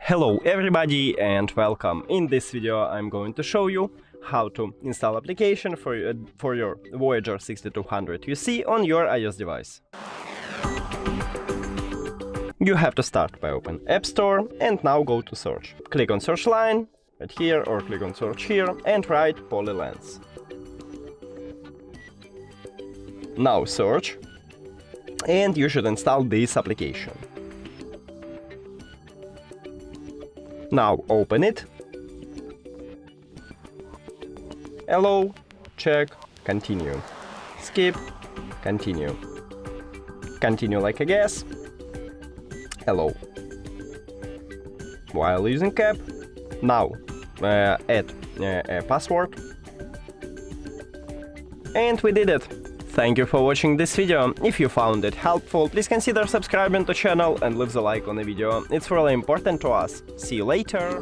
Hello everybody and welcome. In this video I'm going to show you how to install application for your Voyager 6200 UC on your iOS device. You have to start by open App Store and now go to search. Click on search line right here or click on search here and write PolyLens. Now search and you should install this application. Now open it. Allow, check, continue. Skip, continue. Continue like a guess. Allow. While using cap, now add a password. And we did it. Thank you for watching this video. If you found it helpful, please consider subscribing to the channel and leave a like on the video. It's really important to us. See you later!